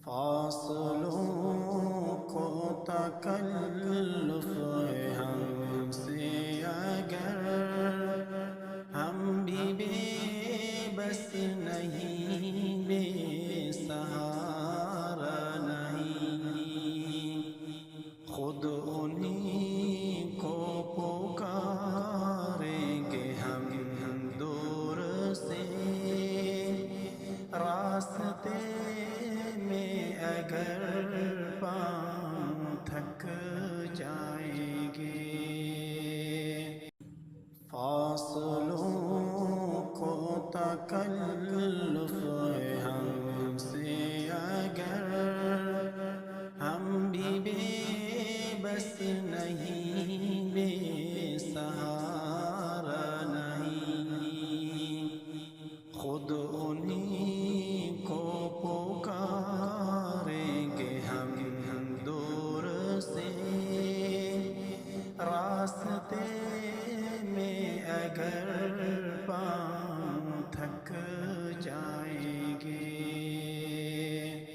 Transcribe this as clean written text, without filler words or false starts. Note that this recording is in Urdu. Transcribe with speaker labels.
Speaker 1: فاصلوں کو تکلف ہے ہم سے اگر ہم بھی بے بس نہیں، بے سہارا نہیں، خود انہی کو پکاریں گے ہم دور سے، راستے میں اگر پاؤں تھک جائیں گے۔ فاصلوں کو تکلف ہے ہم سے اگر ہم بھی بے بس نہیں، بے سہارا نہیں، خود انہی کو پکاریں گے ہم دور سے، راستے میں اگر پاؤں